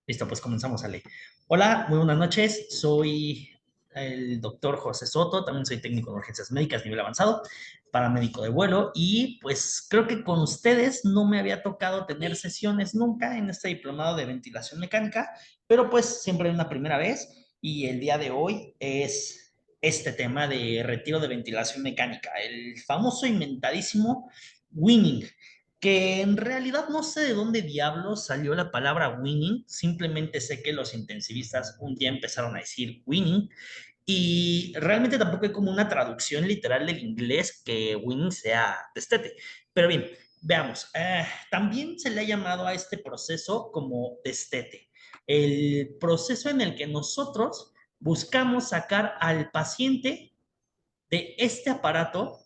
Listo, pues comenzamos a leer. Hola, muy buenas noches. Soy el doctor José Soto, también soy técnico en urgencias médicas nivel avanzado, paramédico de vuelo y pues creo que con ustedes no me había tocado tener sesiones nunca en este diplomado de ventilación mecánica, pero pues siempre hay una primera vez y el día de hoy es este tema de retiro de ventilación mecánica, el famoso inventadísimo Winning, que en realidad no sé de dónde diablos salió la palabra winning, simplemente sé que los intensivistas un día empezaron a decir winning y realmente tampoco hay como una traducción literal del inglés que winning sea destete. Pero bien, veamos, también se le ha llamado a este proceso como destete, el proceso en el que nosotros buscamos sacar al paciente de este aparato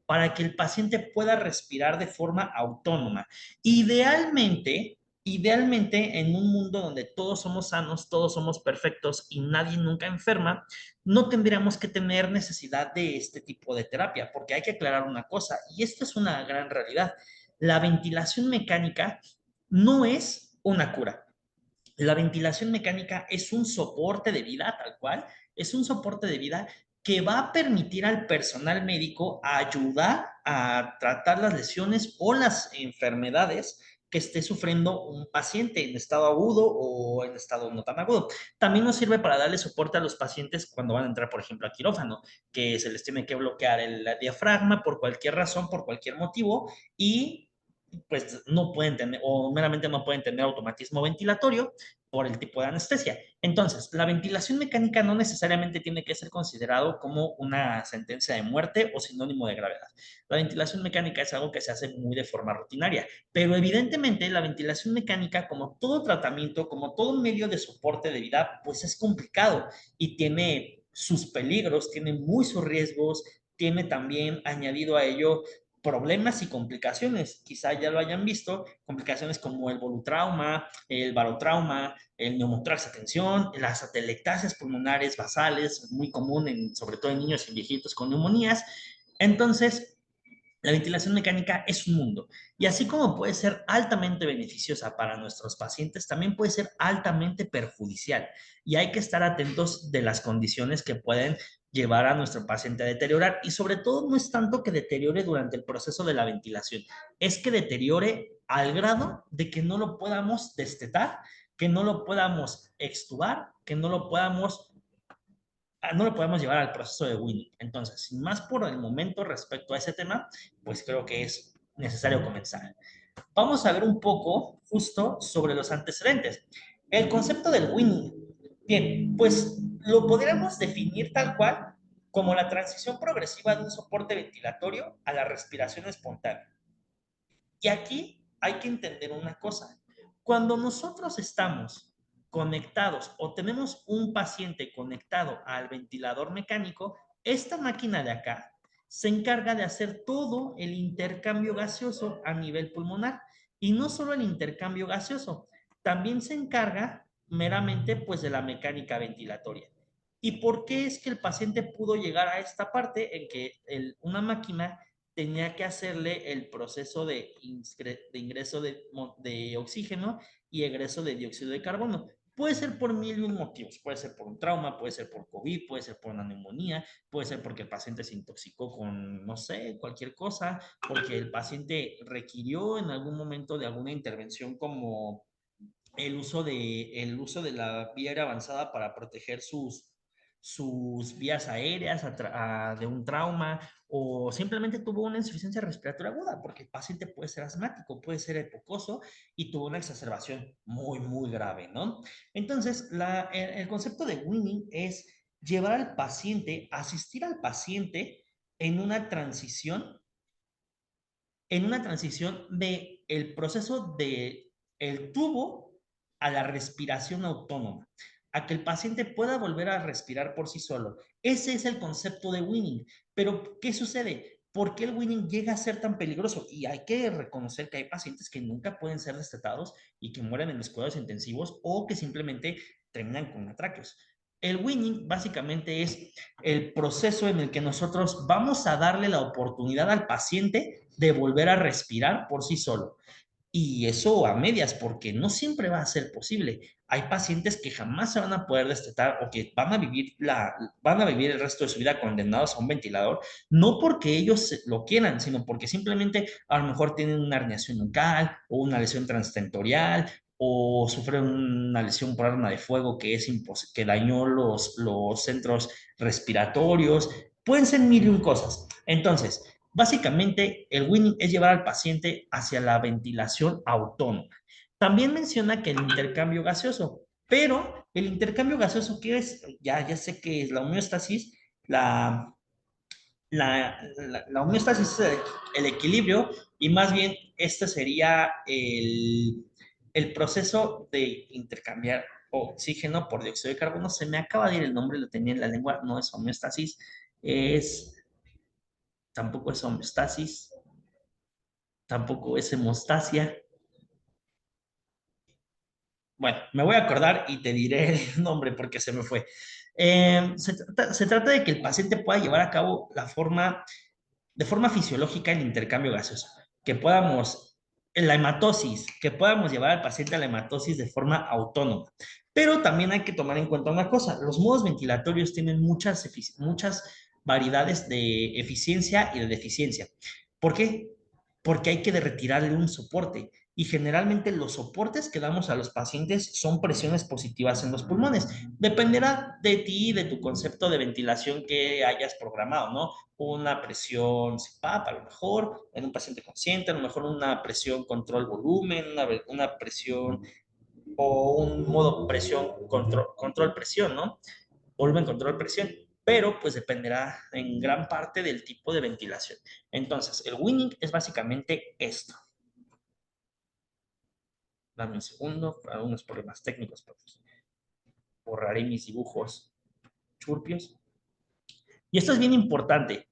para que el paciente pueda respirar de forma autónoma. Idealmente, en un mundo donde todos somos sanos, todos somos perfectos y nadie nunca enferma, no tendríamos que tener necesidad de este tipo de terapia, porque hay que aclarar una cosa, y esto es una gran realidad. La ventilación mecánica no es una cura. La ventilación mecánica es un soporte de vida, tal cual, es un soporte de vida que va a permitir al personal médico ayudar a tratar las lesiones o las enfermedades que esté sufriendo un paciente en estado agudo o en estado no tan agudo. También nos sirve para darle soporte a los pacientes cuando van a entrar, por ejemplo, a quirófano, que se les tiene que bloquear el diafragma por cualquier razón, por cualquier motivo, y pues no pueden tener, o meramente no pueden tener automatismo ventilatorio por el tipo de anestesia. Entonces, la ventilación mecánica no necesariamente tiene que ser considerado como una sentencia de muerte o sinónimo de gravedad. La ventilación mecánica es algo que se hace muy de forma rutinaria, pero evidentemente la ventilación mecánica, como todo tratamiento, como todo medio de soporte de vida, pues es complicado y tiene sus peligros, tiene muy sus riesgos, tiene también añadido a ello problemas y complicaciones. Quizá ya lo hayan visto, complicaciones como el volutrauma, el barotrauma, el neumotórax a tensión, las atelectasias pulmonares basales, muy común sobre todo en niños y viejitos con neumonías. Entonces, la ventilación mecánica es un mundo y así como puede ser altamente beneficiosa para nuestros pacientes, también puede ser altamente perjudicial y hay que estar atentos de las condiciones que pueden llevar a nuestro paciente a deteriorar y sobre todo no es tanto que deteriore durante el proceso de la ventilación, es que deteriore al grado de que no lo podamos destetar, que no lo podamos extubar, que no lo podemos llevar al proceso de winning. Entonces, sin más por el momento respecto a ese tema, pues creo que es necesario comenzar. Vamos a ver un poco justo sobre los antecedentes. El concepto del winning. Bien, pues lo podríamos definir tal cual como la transición progresiva de un soporte ventilatorio a la respiración espontánea. Y aquí hay que entender una cosa. Cuando nosotros estamos conectados o tenemos un paciente conectado al ventilador mecánico, esta máquina de acá se encarga de hacer todo el intercambio gaseoso a nivel pulmonar. Y no solo el intercambio gaseoso, también se encarga meramente pues de la mecánica ventilatoria. ¿Y por qué es que el paciente pudo llegar a esta parte en que una máquina tenía que hacerle el proceso de ingreso de oxígeno y egreso de dióxido de carbono? Puede ser por mil y un motivos, puede ser por un trauma, puede ser por COVID, puede ser por una neumonía, puede ser porque el paciente se intoxicó con, no sé, cualquier cosa, porque el paciente requirió en algún momento de alguna intervención como el uso de la vía aérea avanzada para proteger sus vías aéreas de un trauma o simplemente tuvo una insuficiencia respiratoria aguda, porque el paciente puede ser asmático, puede ser hipocoso y tuvo una exacerbación muy, muy grave, ¿no? Entonces, el concepto de winning es llevar al paciente, asistir al paciente en una transición, de el proceso de el tubo a la respiración autónoma, a que el paciente pueda volver a respirar por sí solo. Ese es el concepto de winning. Pero, ¿qué sucede? ¿Por qué el winning llega a ser tan peligroso? Y hay que reconocer que hay pacientes que nunca pueden ser destetados y que mueren en los cuidados intensivos o que simplemente terminan con atraqueos. El winning básicamente es el proceso en el que nosotros vamos a darle la oportunidad al paciente de volver a respirar por sí solo. Y eso a medias, porque no siempre va a ser posible. Hay pacientes que jamás se van a poder destetar o que van a vivir el resto de su vida condenados a un ventilador, no porque ellos lo quieran, sino porque simplemente a lo mejor tienen una herniación nucal o una lesión transtentorial o sufren una lesión por arma de fuego que dañó los centros respiratorios. Pueden ser mil y un cosas. Entonces, básicamente, el winning es llevar al paciente hacia la ventilación autónoma. También menciona que el intercambio gaseoso, pero el intercambio gaseoso, ¿qué es? Ya sé que es la homeostasis, la homeostasis es el equilibrio y más bien este sería el proceso de intercambiar oxígeno por dióxido de carbono. Se me acaba de ir el nombre, lo tenía en la lengua, no es homeostasis, tampoco es homeostasis, tampoco es hemostasia. Bueno, me voy a acordar y te diré el nombre porque se me fue. Se trata de que el paciente pueda llevar a cabo de forma fisiológica el intercambio gaseoso, que podamos, en la hematosis, que podamos llevar al paciente a la hematosis de forma autónoma. Pero también hay que tomar en cuenta una cosa, los modos ventilatorios tienen muchas variedades de eficiencia y de deficiencia. ¿Por qué? Porque hay que retirarle un soporte y generalmente los soportes que damos a los pacientes son presiones positivas en los pulmones. Dependerá de ti, de tu concepto de ventilación que hayas programado, ¿no? Una presión CPAP, a lo mejor, en un paciente consciente, a lo mejor una presión control volumen, una presión o un modo presión, control presión, ¿no? Volumen, control presión. Pero pues dependerá en gran parte del tipo de ventilación. Entonces, el winning es básicamente esto. Dame un segundo para unos problemas técnicos, pues borraré mis dibujos churpios. Y esto es bien importante.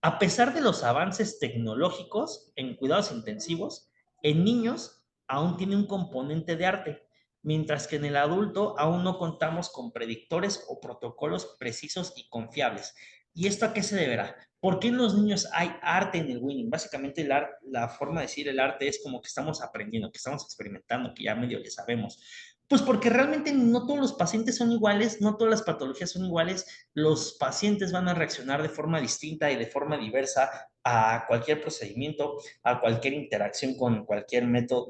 A pesar de los avances tecnológicos en cuidados intensivos, en niños aún tiene un componente de arte, mientras que en el adulto aún no contamos con predictores o protocolos precisos y confiables. ¿Y esto a qué se deberá? ¿Por qué en los niños hay arte en el winning? Básicamente la forma de decir el arte es como que estamos aprendiendo, que estamos experimentando, que ya medio le sabemos. Pues porque realmente no todos los pacientes son iguales, no todas las patologías son iguales, los pacientes van a reaccionar de forma distinta y de forma diversa a cualquier procedimiento, a cualquier interacción con cualquier medio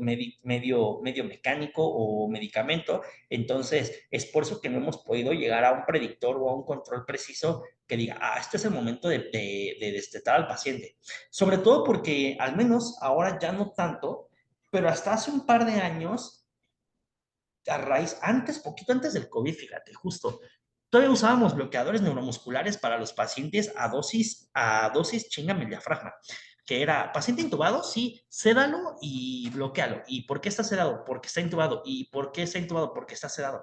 mecánico o medicamento. Entonces, es por eso que no hemos podido llegar a un predictor o a un control preciso que diga, este es el momento de destetar al paciente. Sobre todo porque, al menos ahora ya no tanto, pero hasta hace un par de años poquito antes del COVID, fíjate, justo, todavía usábamos bloqueadores neuromusculares para los pacientes a dosis chingame el diafragma, que era paciente intubado, sí, sédalo y bloquealo. ¿Y por qué está sedado? Porque está intubado. ¿Y por qué está intubado? Porque está sedado.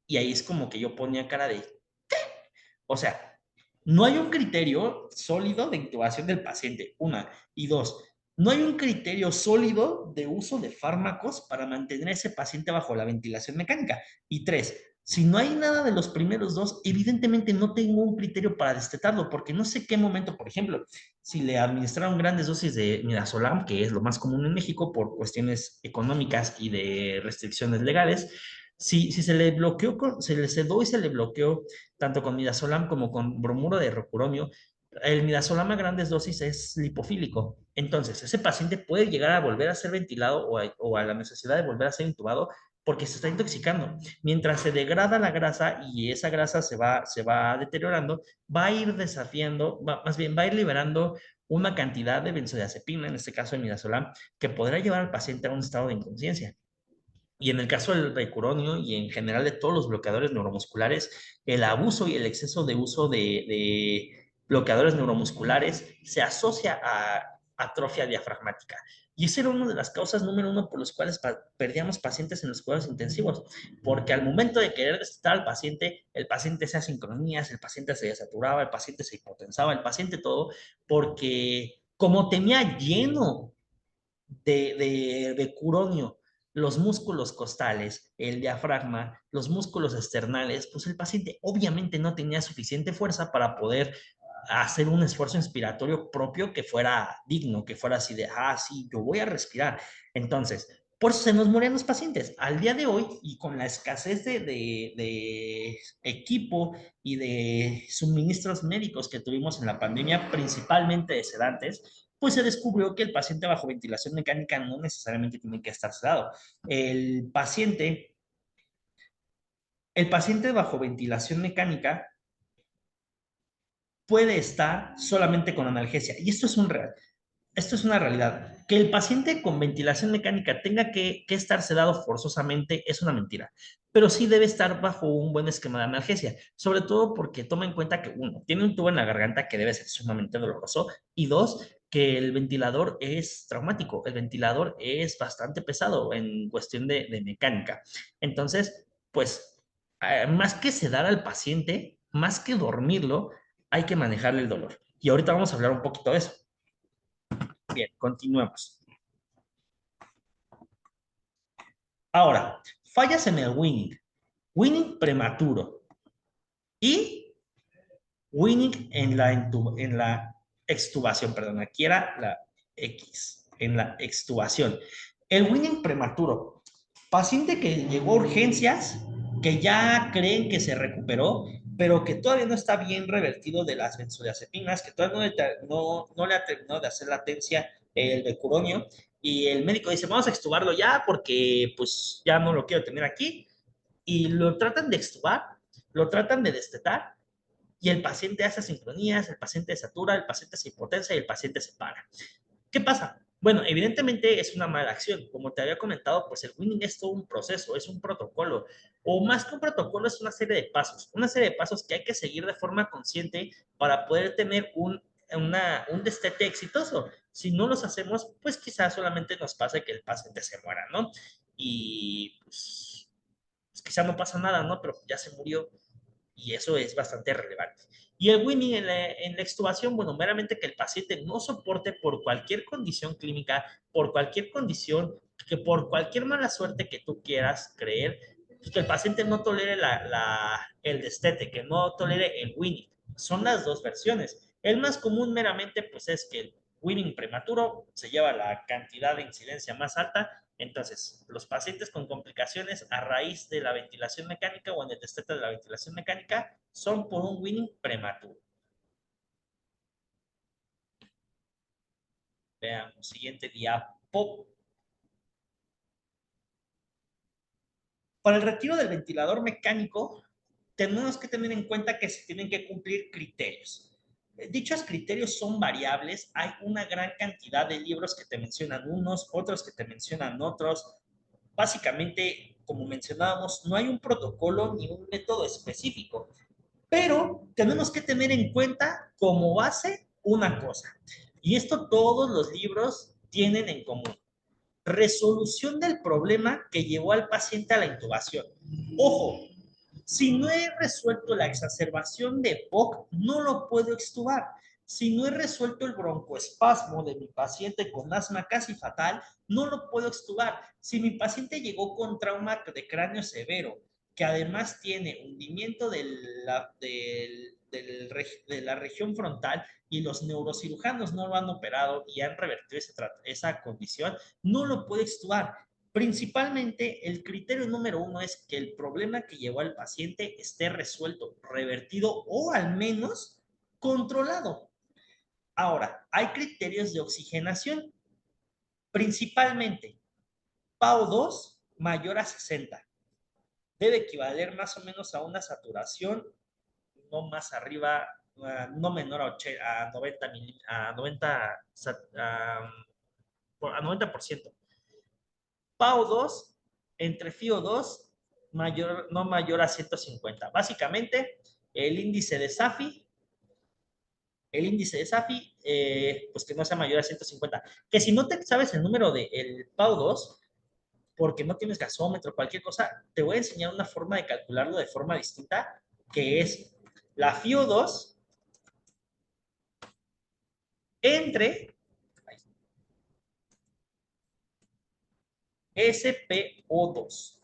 Y ahí es como que yo ponía cara de, o sea, no hay un criterio sólido de intubación del paciente, una. Y dos, no hay un criterio sólido de uso de fármacos para mantener a ese paciente bajo la ventilación mecánica. Y tres, si no hay nada de los primeros dos, evidentemente no tengo un criterio para destetarlo, porque no sé qué momento, por ejemplo, si le administraron grandes dosis de midazolam, que es lo más común en México por cuestiones económicas y de restricciones legales, si se le bloqueó, se le sedó y se le bloqueó tanto con midazolam como con bromuro de rocuronio, el midazolam a grandes dosis es lipofílico. Entonces, ese paciente puede llegar a volver a ser ventilado o a la necesidad de volver a ser intubado porque se está intoxicando. Mientras se degrada la grasa y esa grasa se va deteriorando, va a ir desafiando, más bien va a ir liberando una cantidad de benzodiazepina, en este caso de midazolam, que podrá llevar al paciente a un estado de inconsciencia. Y en el caso del recuronio y en general de todos los bloqueadores neuromusculares, el abuso y el exceso de uso de bloqueadores neuromusculares se asocia a atrofia diafragmática. Y esa era una de las causas número uno por las cuales perdíamos pacientes en los cuidados intensivos, porque al momento de querer destetar al paciente, el paciente se hacía sincronías, el paciente se desaturaba, el paciente se hipotensaba, el paciente todo, porque como tenía lleno de curonio, los músculos costales, el diafragma, los músculos externales, pues el paciente obviamente no tenía suficiente fuerza para poder hacer un esfuerzo inspiratorio propio que fuera digno, que fuera así de, ah, sí, yo voy a respirar. Entonces, por eso se nos morían los pacientes. Al día de hoy, y con la escasez de equipo y de suministros médicos que tuvimos en la pandemia, principalmente de sedantes, pues se descubrió que el paciente bajo ventilación mecánica no necesariamente tiene que estar sedado. El paciente, el paciente bajo ventilación mecánica puede estar solamente con analgesia. Y esto es una realidad. Que el paciente con ventilación mecánica tenga que estar sedado forzosamente es una mentira, pero sí debe estar bajo un buen esquema de analgesia, sobre todo porque toma en cuenta que uno, tiene un tubo en la garganta que debe ser sumamente doloroso y dos, que el ventilador es traumático, el ventilador es bastante pesado en cuestión de mecánica. Entonces, pues, más que sedar al paciente, más que dormirlo, hay que manejarle el dolor. Y ahorita vamos a hablar un poquito de eso. Bien, continuemos. Ahora, fallas en el winning. Winning prematuro y winning en la extubación, perdón, aquí era la X, en la extubación. El winning prematuro, paciente que llegó a urgencias, que ya creen que se recuperó, pero que todavía no está bien revertido de las benzodiazepinas, que todavía no le ha terminado de hacer latencia el becuronio, y el médico dice, vamos a extubarlo ya porque pues ya no lo quiero tener aquí, y lo tratan de extubar, lo tratan de destetar, y el paciente hace sincronías, el paciente satura, el paciente se hipotensa y el paciente se para. ¿Qué pasa? Bueno, evidentemente es una mala acción. Como te había comentado, pues el winning es todo un proceso, es un protocolo. O más que un protocolo, es una serie de pasos que hay que seguir de forma consciente para poder tener un destete exitoso. Si no los hacemos, pues quizás solamente nos pase que el paciente se muera, ¿no? Y pues quizás no pasa nada, ¿no? Pero ya se murió y eso es bastante relevante. Y el winning en la extubación, bueno, meramente que el paciente no soporte por cualquier condición clínica, por cualquier condición, que por cualquier mala suerte que tú quieras creer, que el paciente no tolere el destete, que no tolere el winning. Son las dos versiones. El más común meramente pues es que el winning prematuro se lleva la cantidad de incidencia más alta. Entonces, los pacientes con complicaciones a raíz de la ventilación mecánica o en el destete de la ventilación mecánica son por un winning prematuro. Veamos, siguiente diapo. Para el retiro del ventilador mecánico, tenemos que tener en cuenta que se tienen que cumplir criterios. Dichos criterios son variables, hay una gran cantidad de libros que te mencionan unos, otros que te mencionan otros. Básicamente, como mencionábamos, no hay un protocolo ni un método específico, pero tenemos que tener en cuenta como base una cosa, y esto todos los libros tienen en común: resolución del problema que llevó al paciente a la intubación. Ojo, si no he resuelto la exacerbación de POC, no lo puedo extubar. Si no he resuelto el broncoespasmo de mi paciente con asma casi fatal, no lo puedo extubar. Si mi paciente llegó con trauma de cráneo severo, que además tiene hundimiento de la región frontal y los neurocirujanos no lo han operado y han revertido esa condición, no lo puede extubar. Principalmente, el criterio número uno es que el problema que llevó al paciente esté resuelto, revertido o al menos controlado. Ahora, hay criterios de oxigenación, principalmente PAO2 mayor a 60. Debe equivaler más o menos a una saturación no más arriba, no menor a 90, a 90, a 90%. PAO2 entre FIO2 mayor, no mayor a 150. Básicamente, el índice de SAFI, pues que no sea mayor a 150. Que si no te sabes el número del PAO2, porque no tienes gasómetro, cualquier cosa, te voy a enseñar una forma de calcularlo de forma distinta, que es la FIO2 entre SPO2.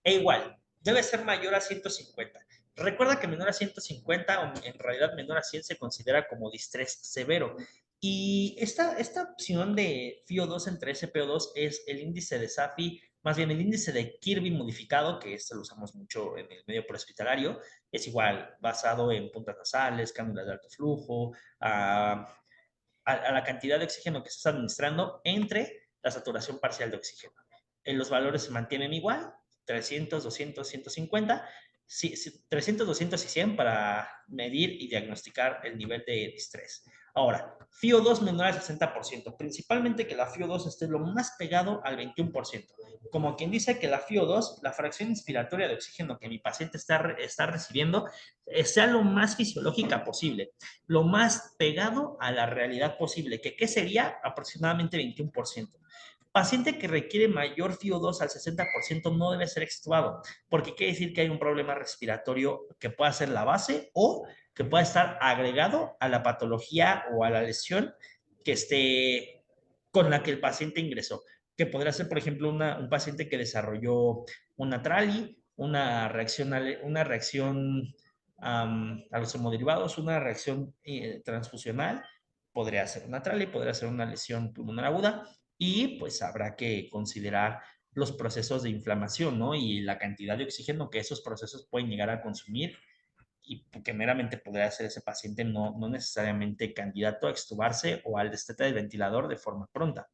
E igual, debe ser mayor a 150. Recuerda que menor a 150 o en realidad menor a 100 se considera como distrés severo. Y esta opción de FiO2 entre SPO2 es el índice de SAFI, más bien el índice de Kirby modificado, que este lo usamos mucho en el medio prehospitalario. Es igual, basado en puntas nasales, cánulas de alto flujo, a la cantidad de oxígeno que estás administrando entre la saturación parcial de oxígeno. Los valores se mantienen igual, 300, 200, 150, 300, 200 y 100 para medir y diagnosticar el nivel de distrés. Ahora, FiO2 menor al 60%, principalmente que la FiO2 esté lo más pegado al 21%. Como quien dice que la FiO2, la fracción inspiratoria de oxígeno que mi paciente está recibiendo, sea lo más fisiológica posible, lo más pegado a la realidad posible, que ¿qué sería? Aproximadamente 21%. Paciente que requiere mayor FiO2 al 60% no debe ser extubado, porque quiere decir que hay un problema respiratorio que pueda ser la base o que pueda estar agregado a la patología o a la lesión que esté con la que el paciente ingresó, que podría ser, por ejemplo, un paciente que desarrolló una trali, una reacción a los hemoderivados, una reacción transfusional, podría ser una trali, podría ser una lesión pulmonar aguda, y pues habrá que considerar los procesos de inflamación, ¿no? Y la cantidad de oxígeno que esos procesos pueden llegar a consumir y que meramente podría ser ese paciente no necesariamente candidato a extubarse o al destete del ventilador de forma pronta.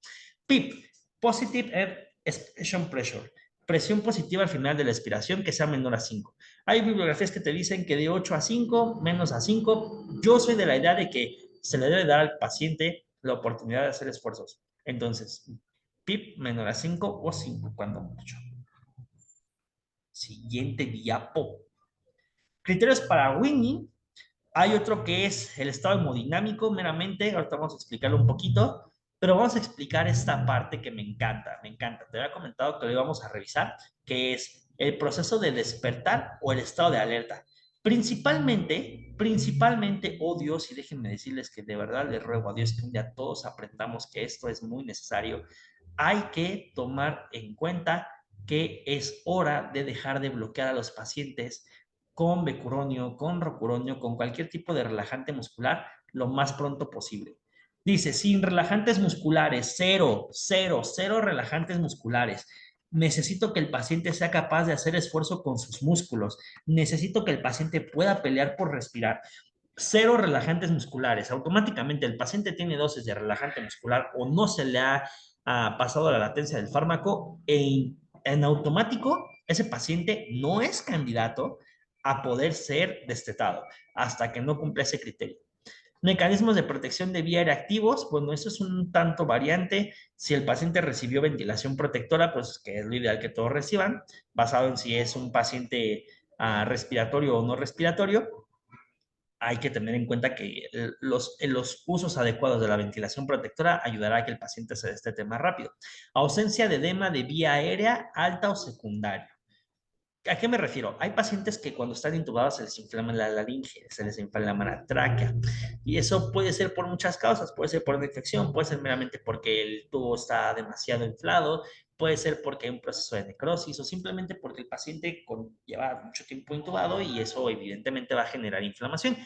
PIP, Positive Air Expiration Pressure, presión positiva al final de la expiración que sea menor a 5. Hay bibliografías que te dicen que de 8 a 5, menos a 5. Yo soy de la idea de que se le debe dar al paciente la oportunidad de hacer esfuerzos. Entonces, PIP menor a 5 o 5 cuando mucho. Siguiente diapo. Criterios para Winnie. Hay otro que es el estado hemodinámico, meramente. Ahorita vamos a explicarlo un poquito, pero vamos a explicar esta parte que me encanta, me encanta. Te había comentado que lo íbamos a revisar, que es el proceso de despertar o el estado de alerta. Principalmente, oh Dios, y déjenme decirles que de verdad les ruego a Dios que un día todos aprendamos que esto es muy necesario. Hay que tomar en cuenta que es hora de dejar de bloquear a los pacientes con becuronio, con rocuronio, con cualquier tipo de relajante muscular lo más pronto posible. Dice, sin relajantes musculares, cero, cero, cero relajantes musculares. Necesito que el paciente sea capaz de hacer esfuerzo con sus músculos. Necesito que el paciente pueda pelear por respirar. Cero relajantes musculares. Automáticamente el paciente tiene dosis de relajante muscular o no se le ha pasado la latencia del fármaco en automático ese paciente no es candidato a poder ser destetado hasta que no cumpla ese criterio. Mecanismos de protección de vía aérea activos, bueno, eso es un tanto variante. Si el paciente recibió ventilación protectora, pues que es lo ideal que todos reciban, basado en si es un paciente respiratorio o no respiratorio. Hay que tener en cuenta que los usos adecuados de la ventilación protectora ayudará a que el paciente se destete más rápido. Ausencia de edema de vía aérea alta o secundaria. ¿A qué me refiero? Hay pacientes que cuando están intubados se les inflama la laringe, se les inflama la tráquea. Y eso puede ser por muchas causas. Puede ser por una infección, puede ser meramente porque el tubo está demasiado inflado, puede ser porque hay un proceso de necrosis o simplemente porque el paciente lleva mucho tiempo intubado y eso evidentemente va a generar inflamación.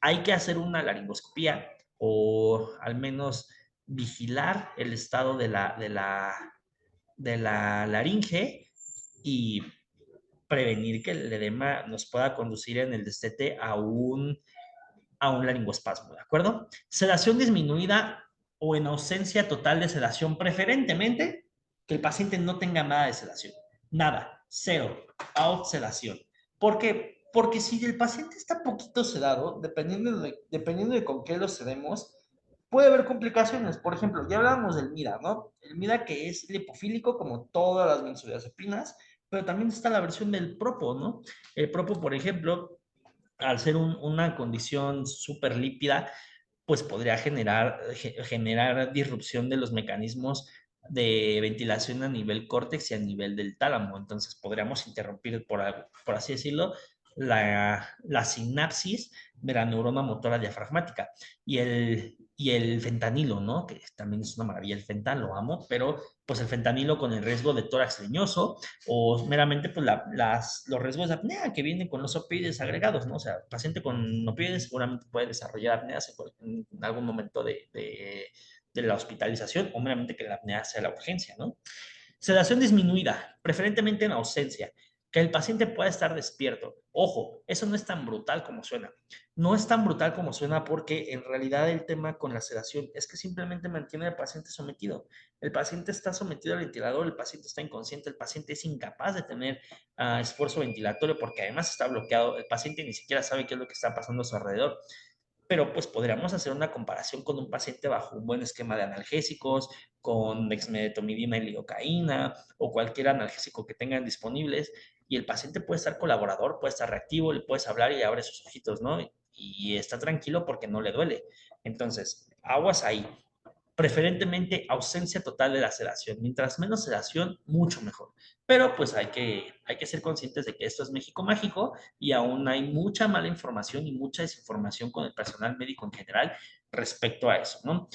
Hay que hacer una laringoscopía o al menos vigilar el estado de la laringe y prevenir que el edema nos pueda conducir en el destete a un laringoespasmo, ¿de acuerdo? Sedación disminuida o en ausencia total de sedación, preferentemente que el paciente no tenga nada de sedación, nada, cero, out sedación. ¿Por qué? Porque si el paciente está poquito sedado, dependiendo de con qué lo sedemos, puede haber complicaciones. Por ejemplo, ya hablábamos del MIRA, ¿no? El MIRA que es lipofílico, como todas las benzodiazepinas, pero también está la versión del propo, ¿no? El propo, por ejemplo, al ser una condición súper lípida, pues podría generar disrupción de los mecanismos de ventilación a nivel córtex y a nivel del tálamo. Entonces podríamos interrumpir, por así decirlo, la sinapsis de la neurona motora diafragmática. Y y el fentanilo, ¿no? Que también es una maravilla el fentan, lo amo, pero pues el fentanilo con el riesgo de tórax leñoso o meramente pues los riesgos de apnea que vienen con los opioides agregados, ¿no? O sea, el paciente con opioides seguramente puede desarrollar apnea en algún momento de la hospitalización o meramente que la apnea sea la urgencia, ¿no? Sedación disminuida, preferentemente en ausencia, que el paciente pueda estar despierto. Ojo, eso no es tan brutal como suena. No es tan brutal como suena porque en realidad el tema con la sedación es que simplemente mantiene al paciente sometido. El paciente está sometido al ventilador, el paciente está inconsciente, el paciente es incapaz de tener esfuerzo ventilatorio porque además está bloqueado. El paciente ni siquiera sabe qué es lo que está pasando a su alrededor, pero pues podríamos hacer una comparación con un paciente bajo un buen esquema de analgésicos, con dexmedetomidina y lidocaína o cualquier analgésico que tengan disponibles y el paciente puede estar colaborador, puede estar reactivo, le puedes hablar y abre sus ojitos, ¿no? Y está tranquilo porque no le duele. Entonces, aguas ahí. Preferentemente ausencia total de la sedación. Mientras menos sedación, mucho mejor. Pero pues hay que ser conscientes de que esto es México mágico y aún hay mucha mala información y mucha desinformación con el personal médico en general respecto a eso, ¿no?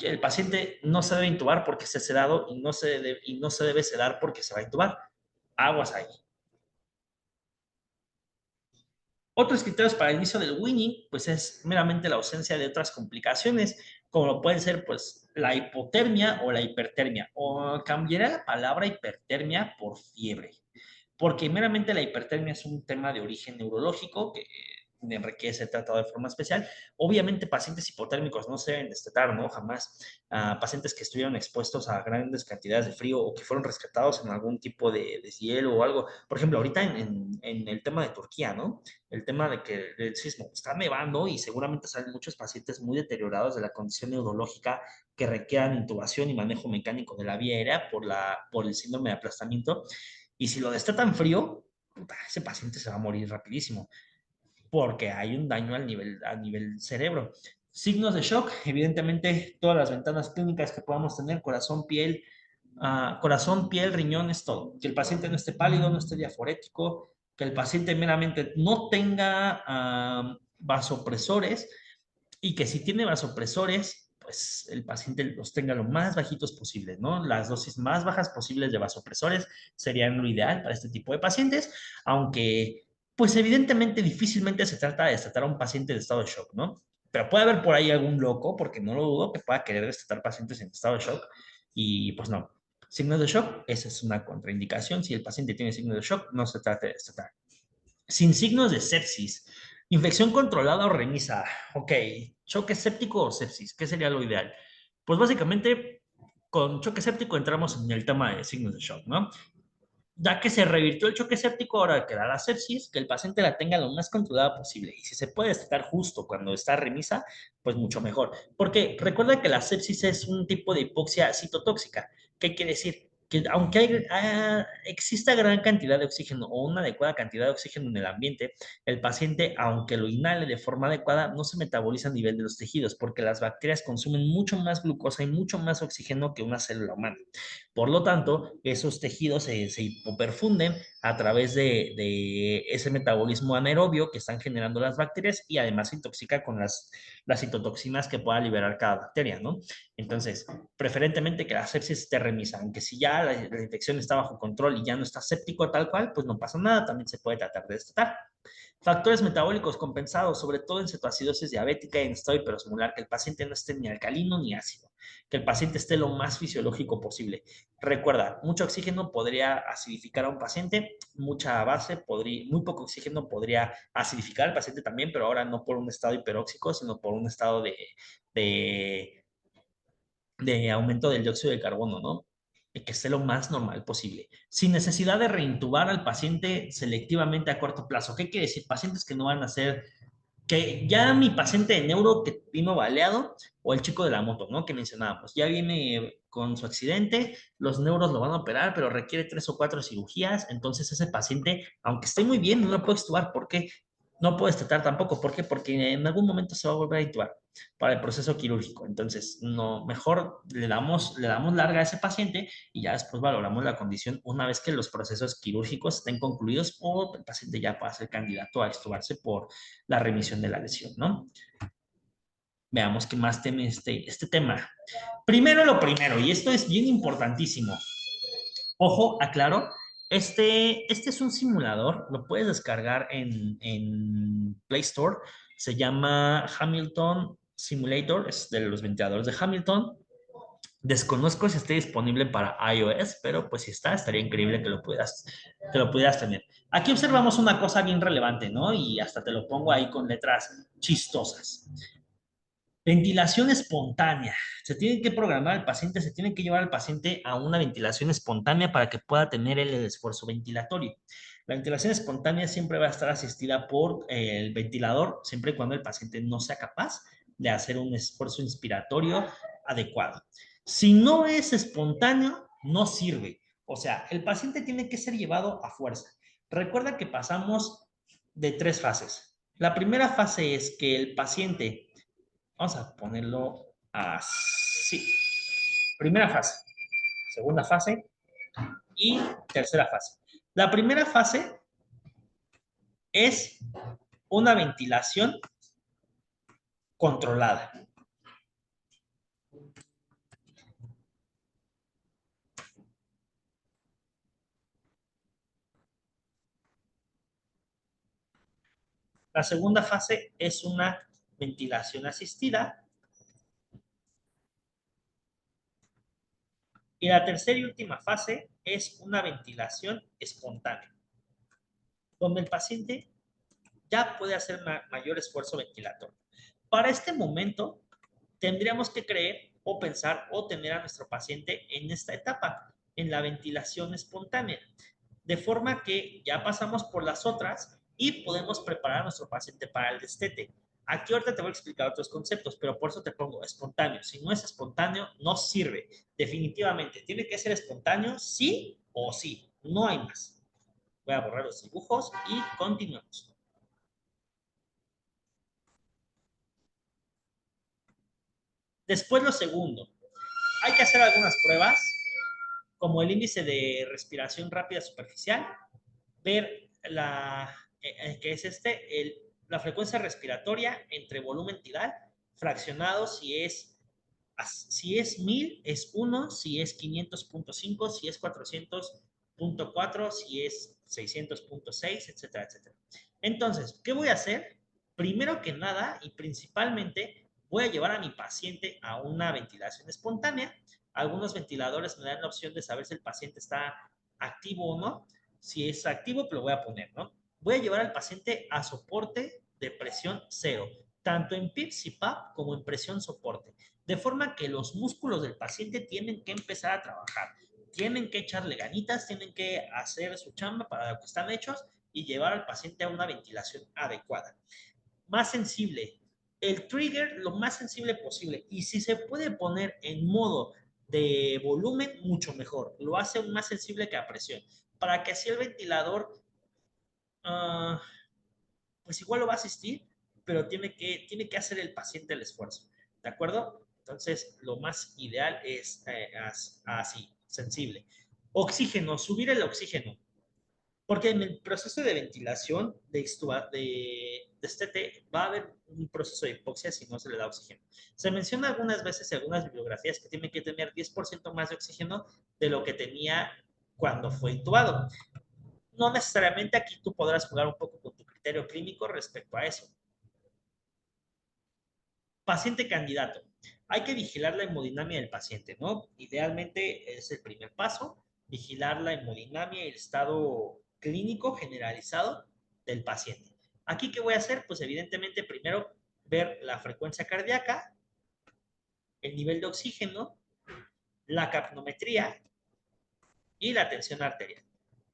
El paciente no se debe intubar porque esté sedado y no se debe sedar porque se va a intubar. Aguas ahí. Otros criterios para el inicio del weaning, pues es meramente la ausencia de otras complicaciones, como lo pueden ser, pues, la hipotermia o la hipertermia. O cambiaré la palabra hipertermia por fiebre, porque meramente la hipertermia es un tema de origen neurológico que requiere ser tratado de forma especial. Obviamente, pacientes hipotérmicos no se deben destetar, ¿no? Jamás. Pacientes que estuvieron expuestos a grandes cantidades de frío o que fueron rescatados en algún tipo de hielo o algo. Por ejemplo, ahorita en el tema de Turquía, ¿no? El tema de que el sismo está nevando y seguramente salen muchos pacientes muy deteriorados de la condición neurológica que requieran intubación y manejo mecánico de la vía aérea por el síndrome de aplastamiento. Y si lo destatan frío, puta, ese paciente se va a morir rapidísimo porque hay un daño a nivel cerebro. Signos de shock, evidentemente todas las ventanas clínicas que podamos tener, corazón, piel, riñones, todo. Que el paciente no esté pálido, no esté diaforético, que el paciente meramente no tenga vasopresores y que si tiene vasopresores, pues el paciente los tenga lo más bajitos posibles, ¿no? Las dosis más bajas posibles de vasopresores serían lo ideal para este tipo de pacientes, aunque, pues evidentemente difícilmente se trata de destatar a un paciente de estado de shock, ¿no? Pero puede haber por ahí algún loco, porque no lo dudo, que pueda querer destatar pacientes en estado de shock y pues no. Signos de shock, esa es una contraindicación. Si el paciente tiene signos de shock, no se trata de destatar. Sin signos de sepsis. Infección controlada o remisa. Ok, choque séptico o sepsis. ¿Qué sería lo ideal? Pues básicamente con choque séptico entramos en el tema de signos de shock, ¿no? Ya que se revirtió el choque séptico, ahora queda la sepsis, que el paciente la tenga lo más controlada posible. Y si se puede destacar justo cuando está remisa, pues mucho mejor. Porque recuerda que la sepsis es un tipo de hipoxia citotóxica. ¿Qué quiere decir? Que aunque exista gran cantidad de oxígeno o una adecuada cantidad de oxígeno en el ambiente, el paciente, aunque lo inhale de forma adecuada, no se metaboliza a nivel de los tejidos, porque las bacterias consumen mucho más glucosa y mucho más oxígeno que una célula humana. Por lo tanto, esos tejidos se hipoperfunden a través de ese metabolismo anaerobio que están generando las bacterias y además se intoxica con las citotoxinas que pueda liberar cada bacteria, ¿no? Entonces, preferentemente que la sepsis esté remisa, aunque si ya la infección está bajo control y ya no está séptico tal cual, pues no pasa nada, también se puede tratar de destatar. Factores metabólicos compensados, sobre todo en cetoacidosis diabética y en estado hiperosmolar, que el paciente no esté ni alcalino ni ácido, que el paciente esté lo más fisiológico posible. Recuerda, mucho oxígeno podría acidificar a un paciente, mucha base, muy poco oxígeno podría acidificar al paciente también, pero ahora no por un estado hiperóxico, sino por un estado de, de aumento del dióxido de carbono, ¿no? Que esté lo más normal posible, sin necesidad de reintubar al paciente selectivamente a corto plazo. ¿Qué quiere decir? Pacientes que no van a ser, que ya mi paciente de neuro que vino baleado, o el chico de la moto, ¿no? Que mencionábamos, ya viene con su accidente, los neuros lo van a operar, pero requiere 3 o 4 cirugías, entonces ese paciente, aunque esté muy bien, no lo puede extubar. ¿Por qué? No puedes tratar tampoco. ¿Por qué? Porque en algún momento se va a volver a intubar para el proceso quirúrgico. Entonces, no, mejor le damos larga a ese paciente y ya después valoramos la condición una vez que los procesos quirúrgicos estén concluidos o el paciente ya pueda ser candidato a extubarse por la remisión de la lesión, ¿no? Veamos qué más tiene este tema. Primero lo primero, y esto es bien importantísimo. Ojo, aclaro, este es un simulador, lo puedes descargar en Play Store, se llama Hamilton Simulator, es de los ventiladores de Hamilton. Desconozco si esté disponible para iOS, pero pues si está, estaría increíble que lo pudieras tener. Aquí observamos una cosa bien relevante, ¿no? Y hasta te lo pongo ahí con letras chistosas. Ventilación espontánea. Se tiene que programar al paciente, se tiene que llevar al paciente a una ventilación espontánea para que pueda tener el esfuerzo ventilatorio. La ventilación espontánea siempre va a estar asistida por el ventilador, siempre y cuando el paciente no sea capaz de hacer un esfuerzo inspiratorio adecuado. Si no es espontáneo, no sirve. O sea, el paciente tiene que ser llevado a fuerza. Recuerda que pasamos de tres fases. La primera fase es que el paciente, vamos a ponerlo así. Primera fase, segunda fase y tercera fase. La primera fase es una ventilación controlada. La segunda fase es una ventilación asistida. Y la tercera y última fase es una ventilación espontánea, donde el paciente ya puede hacer mayor esfuerzo ventilatorio. Para este momento, tendríamos que creer o pensar o tener a nuestro paciente en esta etapa, en la ventilación espontánea, de forma que ya pasamos por las otras y podemos preparar a nuestro paciente para el destete. Aquí ahorita te voy a explicar otros conceptos, pero por eso te pongo espontáneo. Si no es espontáneo, no sirve. Definitivamente, tiene que ser espontáneo, sí o sí. No hay más. Voy a borrar los dibujos y continuamos. Después lo segundo, hay que hacer algunas pruebas, como el índice de respiración rápida superficial, ver que es la frecuencia respiratoria entre volumen tidal, fraccionado si es 1000 es 1, si es 500.5, si es 400.4, si es 600.6, etcétera, etcétera. Entonces, ¿qué voy a hacer? Primero que nada y principalmente voy a llevar a mi paciente a una ventilación espontánea. Algunos ventiladores me dan la opción de saber si el paciente está activo o no. Si es activo, pues lo voy a poner, ¿no? Voy a llevar al paciente a soporte de presión cero, tanto en PIPS y PAP como en presión soporte, de forma que los músculos del paciente tienen que empezar a trabajar, tienen que echarle ganitas, tienen que hacer su chamba para lo que están hechos y llevar al paciente a una ventilación adecuada. Más sensible, el trigger lo más sensible posible, y si se puede poner en modo de volumen, mucho mejor, lo hace más sensible que a presión, para que así el ventilador uh, pues igual lo va a asistir, pero tiene que hacer el paciente el esfuerzo, ¿de acuerdo? Entonces, lo más ideal es así, sensible. Oxígeno, subir el oxígeno, porque en el proceso de ventilación de destete va a haber un proceso de hipoxia si no se le da oxígeno. Se menciona algunas veces en algunas bibliografías que tiene que tener 10% más de oxígeno de lo que tenía cuando fue intubado. No necesariamente aquí tú podrás jugar un poco con tu criterio clínico respecto a eso. Paciente candidato. Hay que vigilar la hemodinamia del paciente, ¿no? Idealmente es el primer paso, vigilar la hemodinamia y el estado clínico generalizado del paciente. Aquí, ¿qué voy a hacer? Pues evidentemente primero ver la frecuencia cardíaca, el nivel de oxígeno, la capnometría y la tensión arterial.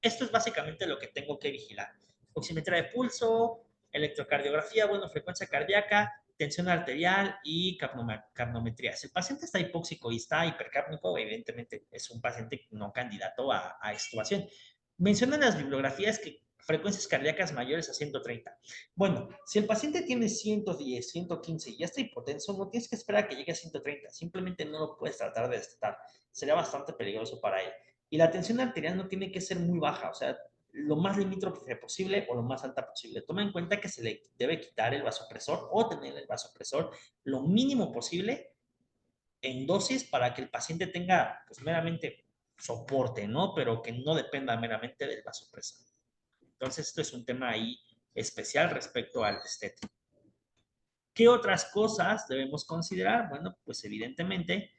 Esto es básicamente lo que tengo que vigilar. Oximetría de pulso, electrocardiografía, bueno, frecuencia cardíaca, tensión arterial y capnometría. Si el paciente está hipóxico y está hipercápnico, evidentemente es un paciente no candidato a extubación. Mencionan las bibliografías que frecuencias cardíacas mayores a 130. Bueno, si el paciente tiene 110, 115 y ya está hipotenso, no tienes que esperar a que llegue a 130, simplemente no lo puedes tratar de destetar. Sería bastante peligroso para él. Y la tensión arterial no tiene que ser muy baja, o sea, lo más limítrofe posible o lo más alta posible. Toma en cuenta que se le debe quitar el vasopresor o tener el vasopresor lo mínimo posible en dosis para que el paciente tenga pues meramente soporte, ¿no? Pero que no dependa meramente del vasopresor. Entonces, esto es un tema ahí especial respecto al destete. ¿Qué otras cosas debemos considerar? Bueno, pues evidentemente,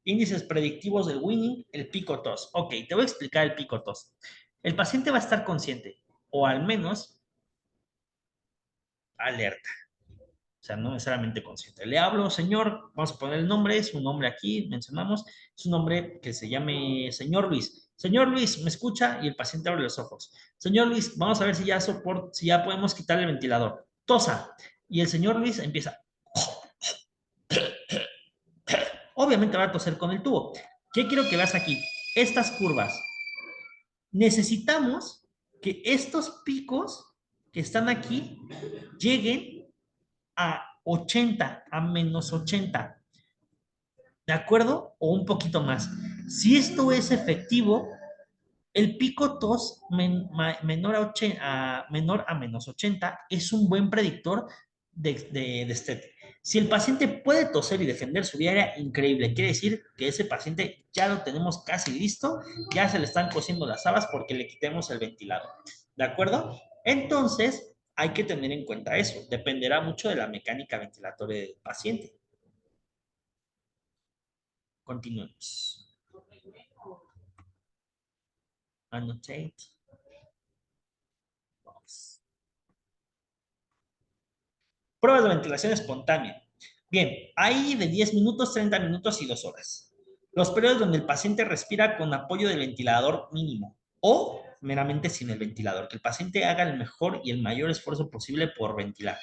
índices predictivos del winning, el pico tos. Ok, te voy a explicar el pico tos. El paciente va a estar consciente, o al menos alerta. O sea, no necesariamente consciente. Le hablo, señor, vamos a poner el nombre, su nombre aquí, mencionamos, es un nombre que se llame señor Luis. Señor Luis, ¿me escucha? Y el paciente abre los ojos. Señor Luis, vamos a ver si ya podemos quitar el ventilador. Tosa. Y el señor Luis empieza. Obviamente va a toser con el tubo. ¿Qué quiero que veas aquí? Estas curvas. Necesitamos que estos picos que están aquí lleguen a 80, a -80. ¿De acuerdo? O un poquito más. Si esto es efectivo, el pico tos menor menor a -80 es un buen predictor de destete. Si el paciente puede toser y defender su vía aérea, increíble. Quiere decir que ese paciente ya lo tenemos casi listo, ya se le están cosiendo las habas porque le quitemos el ventilador. ¿De acuerdo? Entonces, hay que tener en cuenta eso. Dependerá mucho de la mecánica ventilatoria del paciente. Continuemos. Annotate. Vamos. Pruebas de ventilación espontánea. Bien, hay de 10 minutos, 30 minutos y 2 horas. Los periodos donde el paciente respira con apoyo del ventilador mínimo o meramente sin el ventilador. Que el paciente haga el mejor y el mayor esfuerzo posible por ventilar.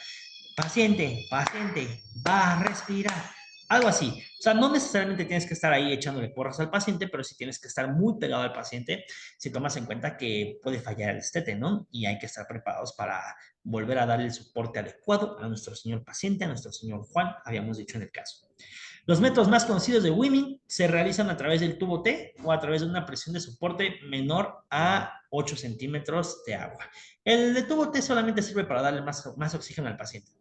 Paciente, va a respirar. Algo así. O sea, no necesariamente tienes que estar ahí echándole porras al paciente, pero sí tienes que estar muy pegado al paciente si tomas en cuenta que puede fallar el destete, ¿no? Y hay que estar preparados para volver a darle el soporte adecuado a nuestro señor paciente, a nuestro señor Juan, habíamos dicho en el caso. Los métodos más conocidos de Winning se realizan a través del tubo T o a través de una presión de soporte menor a 8 centímetros de agua. El de tubo T solamente sirve para darle más oxígeno al paciente.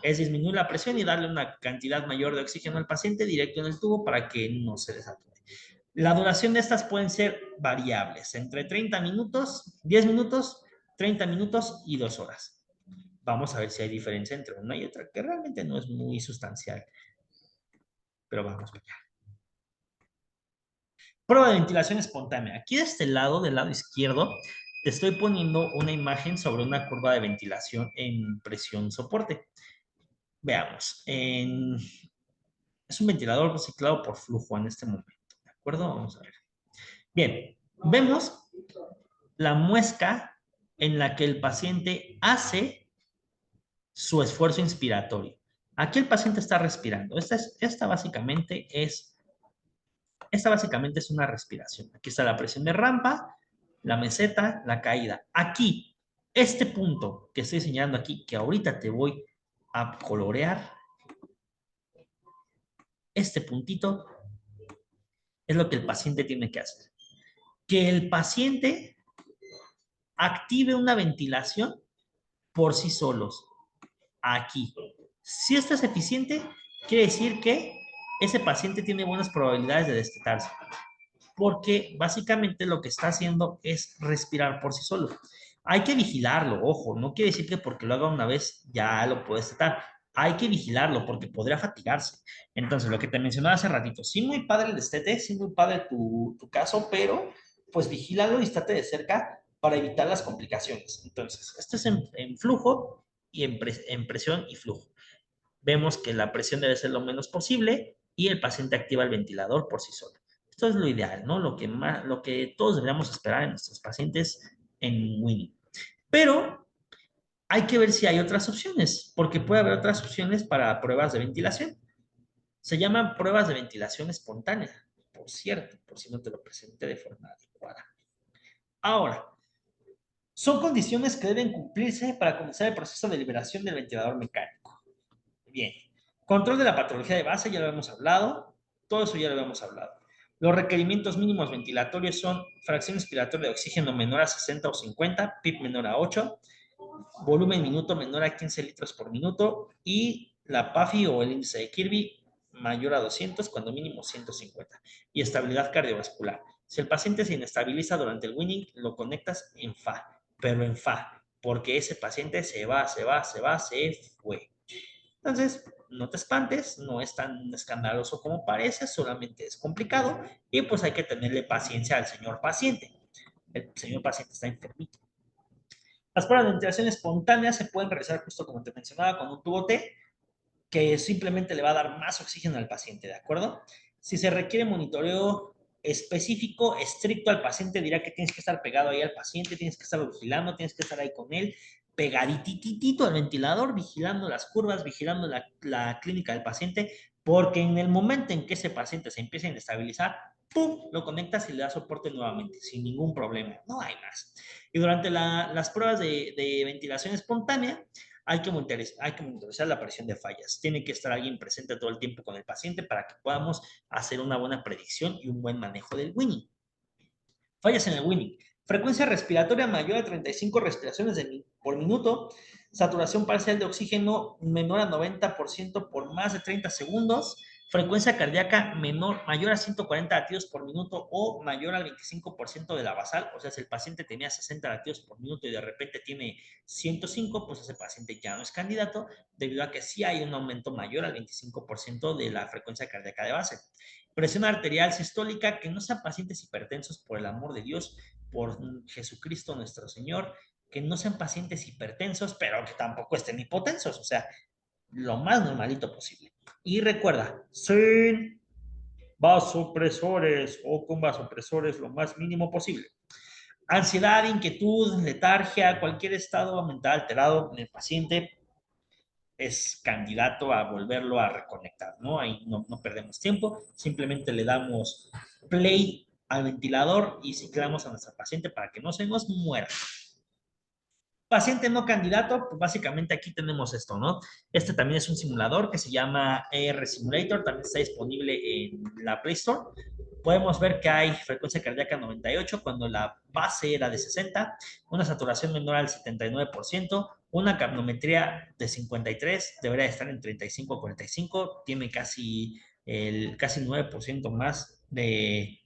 Es disminuir la presión y darle una cantidad mayor de oxígeno al paciente directo en el tubo para que no se desature. La duración de estas pueden ser variables, entre 30 minutos, 10 minutos, 30 minutos y 2 horas. Vamos a ver si hay diferencia entre una y otra, que realmente no es muy sustancial. Pero vamos para allá. Prueba de ventilación espontánea. Aquí de este lado, del lado izquierdo, te estoy poniendo una imagen sobre una curva de ventilación en presión soporte. Veamos. Es un ventilador reciclado por flujo en este momento. ¿De acuerdo? Vamos a ver. Bien. Vemos la muesca en la que el paciente hace su esfuerzo inspiratorio. Aquí el paciente está respirando. Esta básicamente es una respiración. Aquí está la presión de rampa, la meseta, la caída. Aquí, este punto que estoy señalando aquí, que ahorita te voy a colorear, este puntito es lo que el paciente tiene que hacer. Que el paciente active una ventilación por sí solos. Aquí. Si esto es eficiente, quiere decir que ese paciente tiene buenas probabilidades de destetarse. Porque básicamente lo que está haciendo es respirar por sí solo. Hay que vigilarlo, ojo, no quiere decir que porque lo haga una vez ya lo puede destetar. Hay que vigilarlo porque podría fatigarse. Entonces, lo que te mencionaba hace ratito, sí muy padre el destete, sí muy padre tu caso, pero pues vigílalo y estate de cerca para evitar las complicaciones. Entonces, esto es en flujo y en presión y flujo. Vemos que la presión debe ser lo menos posible y el paciente activa el ventilador por sí solo. Esto es lo ideal, ¿no? Lo que todos deberíamos esperar en nuestros pacientes en Winnie. Pero hay que ver si hay otras opciones, porque puede haber otras opciones para pruebas de ventilación. Se llaman pruebas de ventilación espontánea, por cierto, por si no te lo presenté de forma adecuada. Ahora, son condiciones que deben cumplirse para comenzar el proceso de liberación del ventilador mecánico. Bien, control de la patología de base, ya lo hemos hablado, todo eso ya lo hemos hablado. Los requerimientos mínimos ventilatorios son fracción inspiratoria de oxígeno menor a 60 o 50, PIB menor a 8, volumen minuto menor a 15 litros por minuto y la PAFI o el índice de Kirby mayor a 200, cuando mínimo 150. Y estabilidad cardiovascular. Si el paciente se inestabiliza durante el winning, lo conectas en FA, pero en FA, porque ese paciente se va, se fue. Entonces, no te espantes, no es tan escandaloso como parece, solamente es complicado y pues hay que tenerle paciencia al señor paciente. El señor paciente está enfermito. Las pruebas de ventilación espontánea se pueden realizar justo como te mencionaba con un tubo T, que simplemente le va a dar más oxígeno al paciente, ¿de acuerdo? Si se requiere monitoreo específico, estricto al paciente, dirá que tienes que estar pegado ahí al paciente, tienes que estar vigilando, tienes que estar ahí con él, pegadititito al ventilador, vigilando las curvas, vigilando la clínica del paciente, porque en el momento en que ese paciente se empiece a inestabilizar, ¡pum!, lo conectas y le das soporte nuevamente, sin ningún problema, no hay más. Y durante las pruebas de ventilación espontánea, hay que monitorizar la aparición de fallas. Tiene que estar alguien presente todo el tiempo con el paciente para que podamos hacer una buena predicción y un buen manejo del winning. Fallas en el winning. Frecuencia respiratoria mayor a 35 respiraciones por minuto. Saturación parcial de oxígeno menor a 90% por más de 30 segundos. Frecuencia cardíaca mayor a 140 latidos por minuto o mayor al 25% de la basal. O sea, si el paciente tenía 60 latidos por minuto y de repente tiene 105, pues ese paciente ya no es candidato, debido a que sí hay un aumento mayor al 25% de la frecuencia cardíaca de base. Presión arterial sistólica, que no sean pacientes hipertensos, por el amor de Dios, por Jesucristo nuestro Señor, que no sean pacientes hipertensos, pero que tampoco estén hipotensos, o sea, lo más normalito posible. Y recuerda, sin vasopresores o con vasopresores lo más mínimo posible. Ansiedad, inquietud, letargia, cualquier estado mental alterado en el paciente es candidato a volverlo a reconectar, ¿no? Ahí no perdemos tiempo, simplemente le damos play al ventilador y ciclamos a nuestra paciente para que no se nos muera. Paciente no candidato, pues básicamente aquí tenemos esto, ¿no? Este también es un simulador que se llama ER Simulator, también está disponible en la Play Store. Podemos ver que hay frecuencia cardíaca 98 cuando la base era de 60, una saturación menor al 79%, una capnometría de 53, debería estar en 35 o 45, tiene casi 9% más de,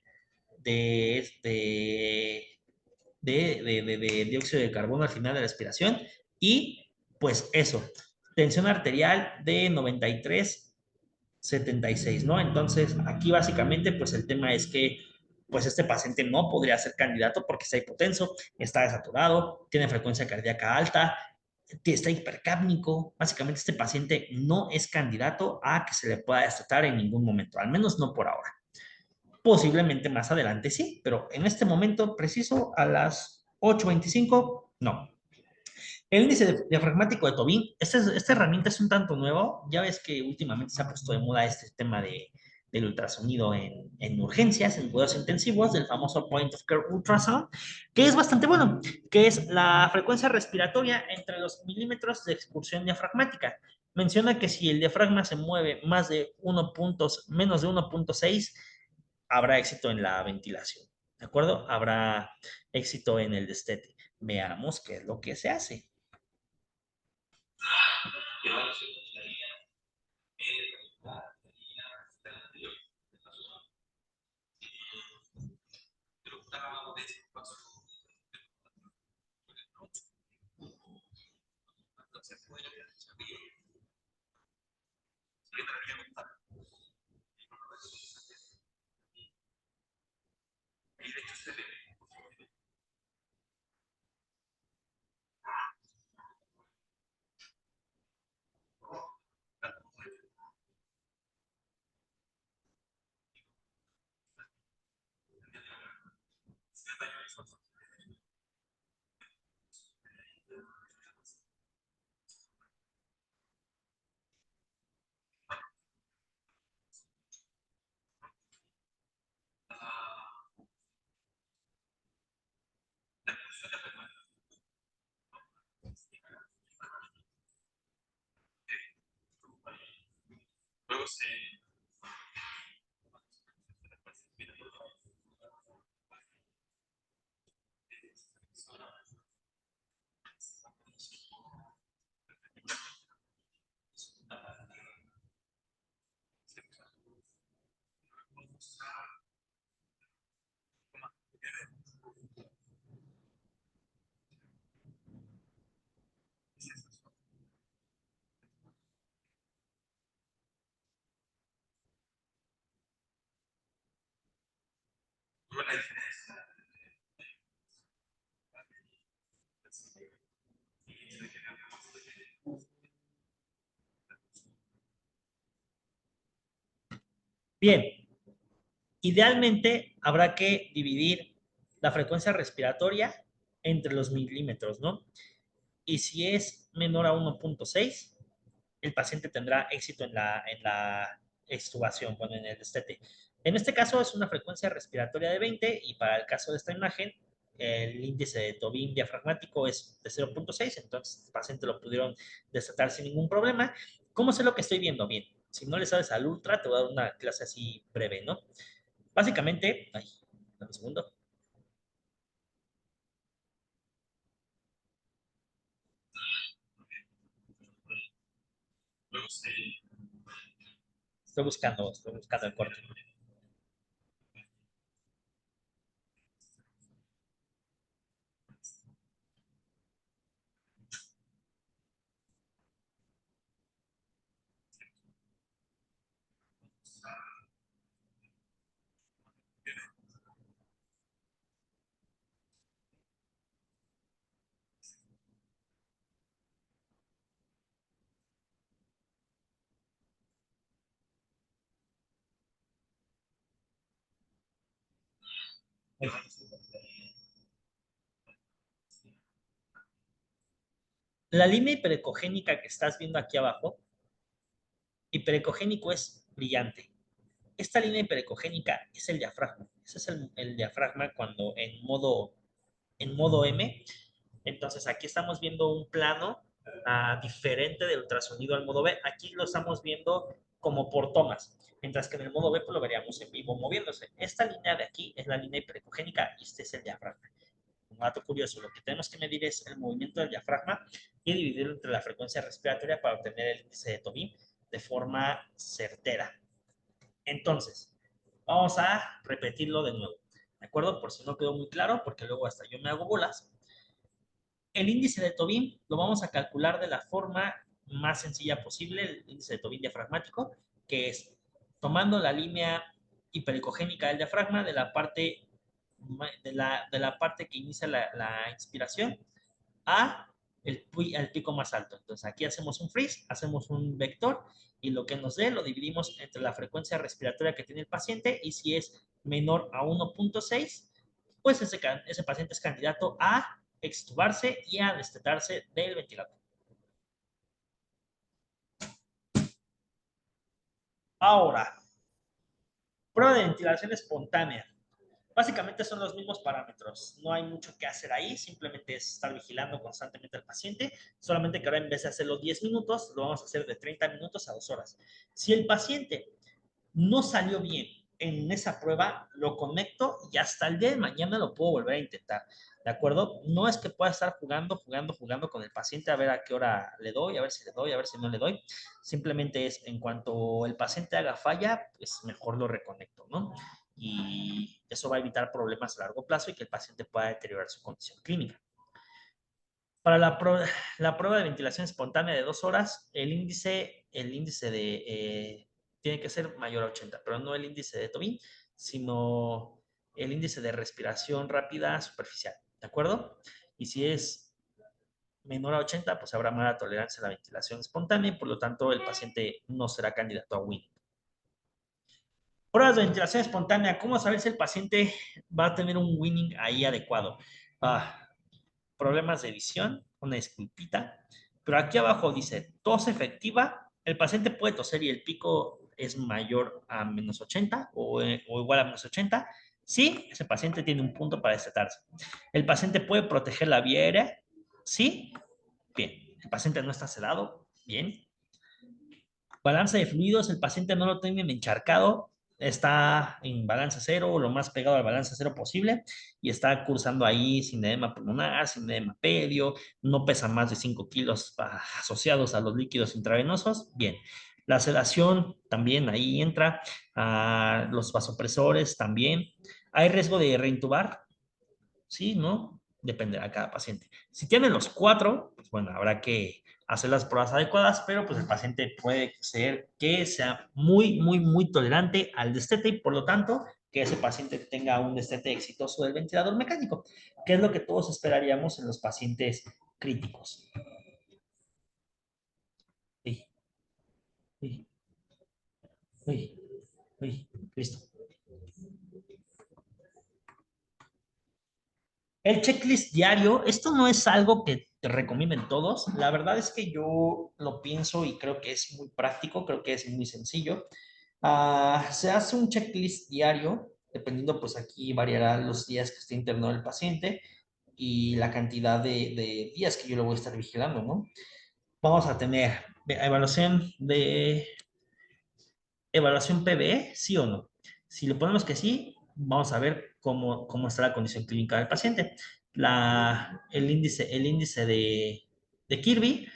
este de dióxido de carbono al final de la respiración. Y pues eso, tensión arterial de 93, 76, ¿no? Entonces, aquí básicamente, pues el tema es que pues este paciente no podría ser candidato porque está hipotenso, está desaturado, tiene frecuencia cardíaca alta, está hipercápnico. Básicamente, este paciente no es candidato a que se le pueda destatar en ningún momento, al menos no por ahora. Posiblemente más adelante sí, pero en este momento preciso, a las 8:25, no. El índice diafragmático de Tobin, esta herramienta es un tanto nuevo. Ya ves que últimamente se ha puesto de moda este tema del ultrasonido en urgencias, en cuidados intensivos, del famoso Point of Care Ultrasound, que es bastante bueno, que es la frecuencia respiratoria entre los milímetros de expulsión diafragmática. Menciona que si el diafragma se mueve menos de 1.6, habrá éxito en la ventilación, ¿de acuerdo? Habrá éxito en el destete. Veamos qué es lo que se hace. Bien, idealmente habrá que dividir la frecuencia respiratoria entre los milímetros, ¿no? Y si es menor a 1.6, el paciente tendrá éxito en la extubación, bueno, en el destete. En este caso es una frecuencia respiratoria de 20 y para el caso de esta imagen, el índice de Tobin diafragmático es de 0.6, entonces el paciente lo pudieron destetar sin ningún problema. ¿Cómo sé lo que estoy viendo? Bien, si no le sabes al ultra, te voy a dar una clase así breve, ¿no? Básicamente, ay, dame un segundo, estoy buscando el corte. La línea hiperecogénica que estás viendo aquí abajo, hiperecogénico es brillante. Esta línea hiperecogénica es el diafragma. Ese es el diafragma cuando en modo M. Entonces aquí estamos viendo un plano diferente del ultrasonido al modo B. Aquí lo estamos viendo como por tomas, mientras que en el modo B pues, lo veríamos en vivo moviéndose. Esta línea de aquí es la línea hiperecogénica y este es el diafragma. Un dato curioso, lo que tenemos que medir es el movimiento del diafragma y dividirlo entre la frecuencia respiratoria para obtener el índice de Tobin de forma certera. Entonces, vamos a repetirlo de nuevo, ¿de acuerdo? Por si no quedó muy claro, porque luego hasta yo me hago bolas. El índice de Tobin lo vamos a calcular de la forma más sencilla posible, el índice de Tobin diafragmático, que es tomando la línea hiperecogénica del diafragma de la parte que inicia la inspiración a el pico más alto. Entonces aquí hacemos un freeze, hacemos un vector y lo que nos dé lo dividimos entre la frecuencia respiratoria que tiene el paciente y si es menor a 1.6, pues ese paciente es candidato a extubarse y a destetarse del ventilador. Ahora, prueba de ventilación espontánea. Básicamente son los mismos parámetros, no hay mucho que hacer ahí, simplemente es estar vigilando constantemente al paciente, solamente que ahora en vez de hacerlo 10 minutos, lo vamos a hacer de 30 minutos a 2 horas. Si el paciente no salió bien en esa prueba, lo conecto y hasta el día de mañana lo puedo volver a intentar, ¿de acuerdo? No es que pueda estar jugando con el paciente a ver a qué hora le doy, a ver si le doy, a ver si no le doy, simplemente es en cuanto el paciente haga falla, pues mejor lo reconecto, ¿no? Y eso va a evitar problemas a largo plazo y que el paciente pueda deteriorar su condición clínica. Para la prueba de ventilación espontánea de 2 horas, el índice tiene que ser mayor a 80, pero no el índice de Tobin, sino el índice de respiración rápida superficial, ¿de acuerdo? Y si es menor a 80, pues habrá mala tolerancia a la ventilación espontánea y por lo tanto el paciente no será candidato a WIN. Pruebas de ventilación espontánea, ¿cómo saber si el paciente va a tener un winning ahí adecuado? Ah, problemas de visión, una disculpita, pero aquí abajo dice tos efectiva, el paciente puede toser y el pico es mayor a -80 o igual a -80, sí, ese paciente tiene un punto para destetarse. El paciente puede proteger la vía aérea, sí, bien. El paciente no está sedado, bien. Balance de fluidos, el paciente no lo tiene encharcado, está en balance cero, lo más pegado al balance cero posible, y está cursando ahí sin edema pulmonar, sin edema pedio, no pesa más de 5 kilos asociados a los líquidos intravenosos, bien. La sedación también ahí entra, los vasopresores también. ¿Hay riesgo de reintubar? Sí, ¿no? Dependerá de cada paciente. Si tiene los cuatro, pues bueno, habrá que hacer las pruebas adecuadas, pero pues el paciente puede ser que sea muy, muy, muy tolerante al destete y por lo tanto que ese paciente tenga un destete exitoso del ventilador mecánico, que es lo que todos esperaríamos en los pacientes críticos. Uy, uy, uy, uy, listo. El checklist diario, esto no es algo que te recomienden todos. La verdad es que yo lo pienso y creo que es muy práctico, creo que es muy sencillo. Se hace un checklist diario, dependiendo, pues aquí variará los días que esté internado el paciente y la cantidad de días que yo lo voy a estar vigilando, ¿no? Vamos a tener evaluación PBE, sí o no. Si le ponemos que sí, vamos a ver cómo está la condición clínica del paciente. El índice de Kirby,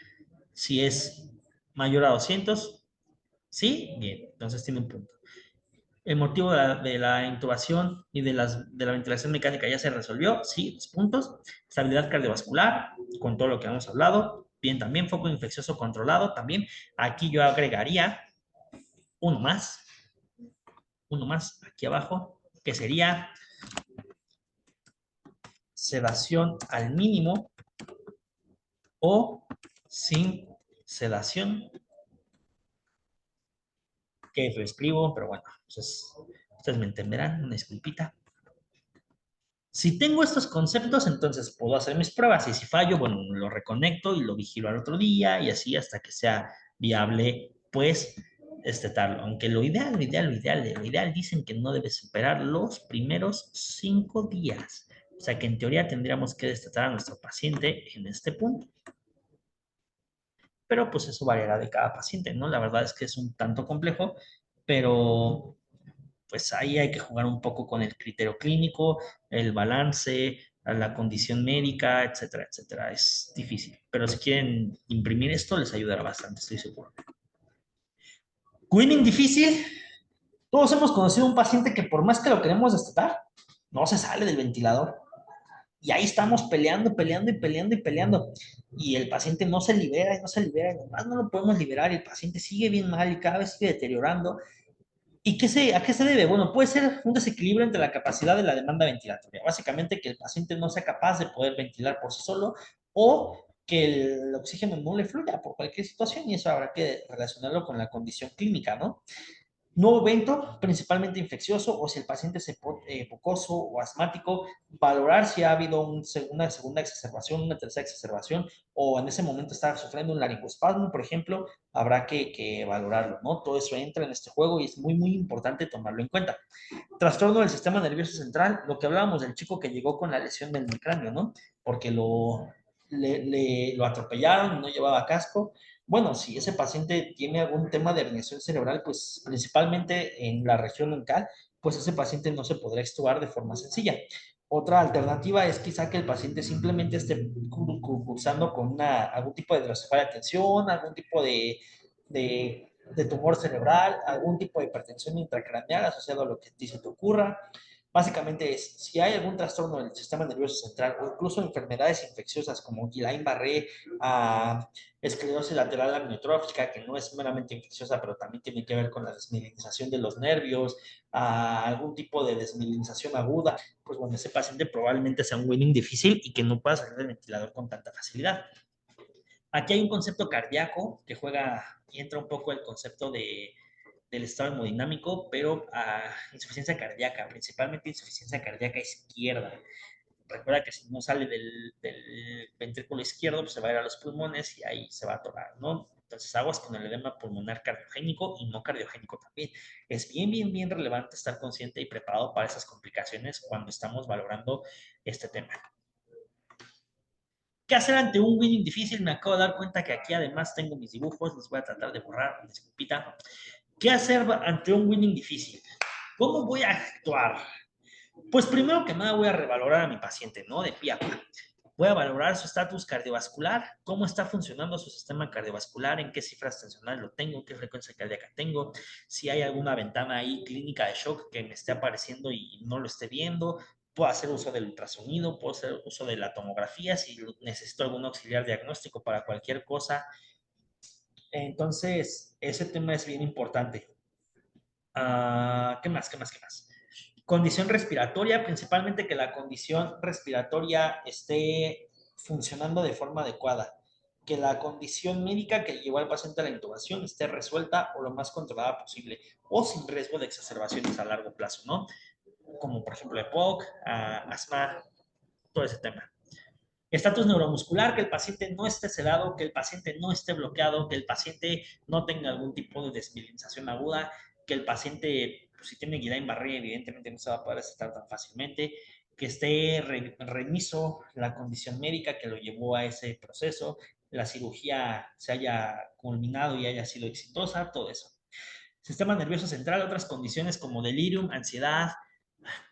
si es mayor a 200, sí, bien, entonces tiene un punto. El motivo de la intubación y de la ventilación mecánica ya se resolvió, sí, 2 puntos. Estabilidad cardiovascular, con todo lo que hemos hablado, bien también. Foco infeccioso controlado, también. Aquí yo agregaría uno más, aquí abajo, que sería sedación al mínimo o sin sedación, que lo escribo, pero bueno, pues ustedes me entenderán, una disculpita. Si tengo estos conceptos, entonces puedo hacer mis pruebas y si fallo, bueno, lo reconecto y lo vigilo al otro día y así hasta que sea viable, pues, destetarlo. Aunque lo ideal dicen que no debe superar los primeros 5 días. O sea que en teoría tendríamos que destetar a nuestro paciente en este punto. Pero pues eso variará de cada paciente, ¿no? La verdad es que es un tanto complejo, pero pues ahí hay que jugar un poco con el criterio clínico, el balance, la condición médica, etcétera, etcétera. Es difícil, pero si quieren imprimir esto, les ayudará bastante, estoy seguro. Winning difícil. Todos hemos conocido un paciente que por más que lo queremos destatar, no se sale del ventilador. Y ahí estamos peleando, peleando y peleando y peleando. Y el paciente no se libera y no se libera y nomás no lo podemos liberar y el paciente sigue bien mal y cada vez sigue deteriorando. ¿Y a qué se debe? Bueno, puede ser un desequilibrio entre la capacidad de la demanda ventilatoria. Básicamente que el paciente no sea capaz de poder ventilar por sí solo o que el oxígeno no le fluya por cualquier situación y eso habrá que relacionarlo con la condición clínica, ¿no? Nuevo evento, principalmente infeccioso, o si el paciente es hipocoso o asmático, valorar si ha habido una segunda exacerbación, una tercera exacerbación, o en ese momento está sufriendo un laringoespasmo, por ejemplo, habrá que valorarlo, ¿no? Todo eso entra en este juego y es muy, muy importante tomarlo en cuenta. Trastorno del sistema nervioso central, lo que hablábamos del chico que llegó con la lesión del cráneo, ¿no? Porque lo atropellaron, no llevaba casco. Bueno, si ese paciente tiene algún tema de herniación cerebral, pues principalmente en la región oncal, pues ese paciente no se podrá extubar de forma sencilla. Otra alternativa es quizá que el paciente simplemente esté cursando con algún tipo de hidrocefalia de tensión, algún tipo de tumor cerebral, algún tipo de hipertensión intracraneal asociado a lo que a ti se te ocurra. Básicamente es, si hay algún trastorno del sistema nervioso central o incluso enfermedades infecciosas como Guillain-Barré, esclerosis lateral amiotrófica, que no es meramente infecciosa, pero también tiene que ver con la desmielinización de los nervios, algún tipo de desmielinización aguda, pues bueno, ese paciente probablemente sea un winning difícil y que no pueda salir del ventilador con tanta facilidad. Aquí hay un concepto cardíaco que juega y entra un poco el concepto del estado hemodinámico, pero insuficiencia cardíaca, principalmente insuficiencia cardíaca izquierda. Recuerda que si no sale del ventrículo izquierdo, pues se va a ir a los pulmones y ahí se va a atorar, ¿no? Entonces, aguas con el edema pulmonar cardiogénico y no cardiogénico también. Es bien, bien, bien relevante estar consciente y preparado para esas complicaciones cuando estamos valorando este tema. ¿Qué hacer ante un winning difícil? Me acabo de dar cuenta que aquí además tengo mis dibujos, los voy a tratar de borrar, disculpita. ¿Qué hacer ante un winning difícil? ¿Cómo voy a actuar? Pues primero que nada voy a revalorar a mi paciente, ¿no? De pie a pie. Voy a valorar su estatus cardiovascular, cómo está funcionando su sistema cardiovascular, en qué cifras tensionales lo tengo, qué frecuencia cardíaca tengo, si hay alguna ventana ahí clínica de shock que me esté apareciendo y no lo esté viendo. Puedo hacer uso del ultrasonido, puedo hacer uso de la tomografía si necesito algún auxiliar diagnóstico para cualquier cosa. Entonces, ese tema es bien importante. ¿Qué más? ¿Qué más? ¿Qué más? Condición respiratoria, principalmente que la condición respiratoria esté funcionando de forma adecuada, que la condición médica que llevó al paciente a la intubación esté resuelta o lo más controlada posible o sin riesgo de exacerbaciones a largo plazo, ¿no? Como por ejemplo EPOC, asma, todo ese tema. Estatus neuromuscular, que el paciente no esté sedado, que el paciente no esté bloqueado, que el paciente no tenga algún tipo de desmilinización aguda, que el paciente, pues, si tiene Guillain-Barré, evidentemente no se va a poder aceptar tan fácilmente, que esté remiso la condición médica que lo llevó a ese proceso, la cirugía se haya culminado y haya sido exitosa, todo eso. Sistema nervioso central, otras condiciones como delirium, ansiedad,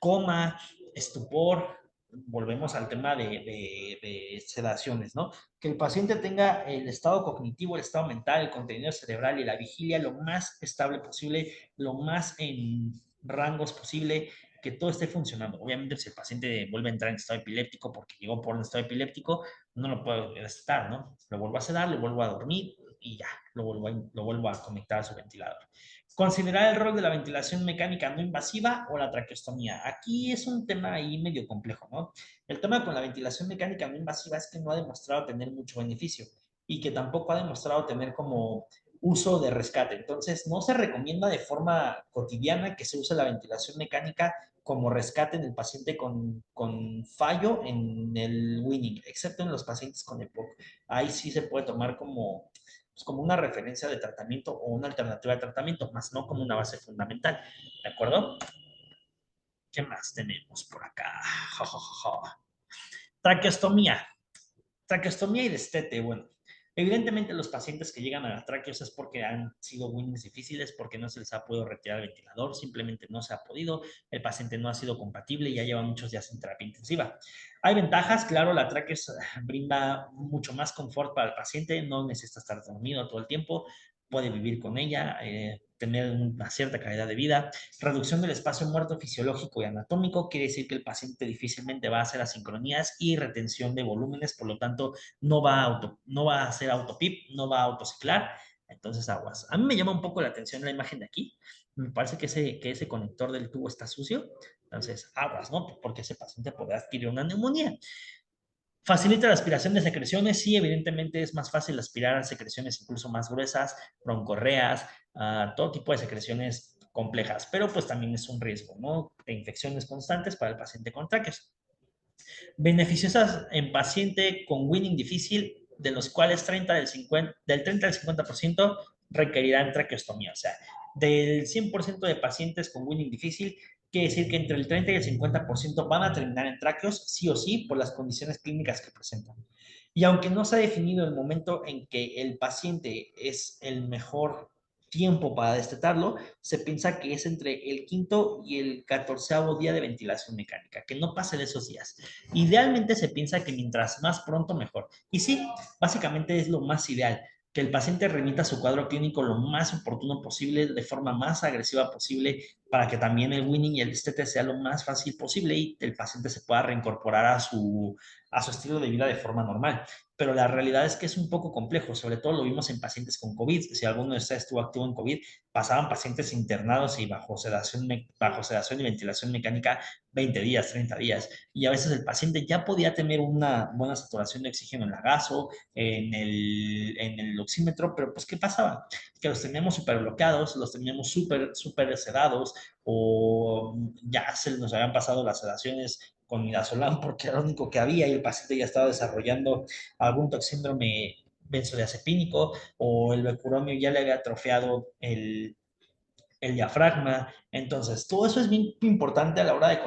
coma, estupor, volvemos al tema de sedaciones, ¿no? Que el paciente tenga el estado cognitivo, el estado mental, el contenido cerebral y la vigilia lo más estable posible, lo más en rangos posible, que todo esté funcionando. Obviamente, si el paciente vuelve a entrar en estado epiléptico porque llegó por un estado epiléptico, no lo puedo estar, ¿no? Lo vuelvo a sedar, lo vuelvo a dormir y ya, lo vuelvo a conectar a su ventilador. Considerar el rol de la ventilación mecánica no invasiva o la traqueostomía. Aquí es un tema ahí medio complejo, ¿no? El tema con la ventilación mecánica no invasiva es que no ha demostrado tener mucho beneficio y que tampoco ha demostrado tener como uso de rescate. Entonces, no se recomienda de forma cotidiana que se use la ventilación mecánica como rescate en el paciente con fallo en el winning, excepto en los pacientes con EPOC. Ahí sí se puede tomar como pues, como una referencia de tratamiento o una alternativa de tratamiento, más no como una base fundamental. ¿De acuerdo? ¿Qué más tenemos por acá? Jo, jo, jo. Traqueostomía. Traqueostomía y destete. Bueno, evidentemente los pacientes que llegan a la traqueos es porque han sido winnings difíciles, porque no se les ha podido retirar el ventilador, simplemente no se ha podido, el paciente no ha sido compatible y ya lleva muchos días en terapia intensiva. Hay ventajas, claro, la traqueos brinda mucho más confort para el paciente, no necesita estar dormido todo el tiempo, puede vivir con ella, tener una cierta calidad de vida. Reducción del espacio muerto fisiológico y anatómico quiere decir que el paciente difícilmente va a hacer asincronías y retención de volúmenes, por lo tanto, no va a hacer autopip, no va a autociclar, entonces aguas. A mí me llama un poco la atención la imagen de aquí, me parece que ese conector del tubo está sucio, entonces aguas, ¿no? Porque ese paciente podrá adquirir una neumonía. Facilita la aspiración de secreciones, sí, evidentemente es más fácil aspirar a secreciones incluso más gruesas, broncorreas, todo tipo de secreciones complejas, pero pues también es un riesgo, ¿no? De infecciones constantes para el paciente con tráqueos. Beneficiosas en paciente con winning difícil, de los cuales del 30 al 50% requerirán traqueostomía. O sea, del 100% de pacientes con winning difícil, quiere decir que entre el 30 y el 50% van a terminar en tráqueos, sí o sí, por las condiciones clínicas que presentan. Y aunque no se ha definido el momento en que el paciente es el mejor tiempo para destetarlo, se piensa que es entre el quinto y el 14º día de ventilación mecánica, que no pase de esos días. Idealmente se piensa que mientras más pronto mejor. Y sí, básicamente es lo más ideal, que el paciente remita su cuadro clínico lo más oportuno posible, de forma más agresiva posible, para que también el winning y el destete sea lo más fácil posible y el paciente se pueda reincorporar a su estilo de vida de forma normal. Pero la realidad es que es un poco complejo, sobre todo lo vimos en pacientes con COVID. Si alguno de ustedes estuvo activo en COVID, pasaban pacientes internados y bajo sedación y ventilación mecánica 20 días, 30 días. Y a veces el paciente ya podía tener una buena saturación de oxígeno en la gaso, en el oxímetro, pero pues ¿qué pasaba? Que los teníamos súper bloqueados, los teníamos súper sedados o ya se nos habían pasado las sedaciones con midazolam porque era lo único que había y el paciente ya estaba desarrollando algún toxíndrome benzodiazepínico o el becuromio ya le había atrofiado el diafragma. Entonces, todo eso es bien importante a la hora de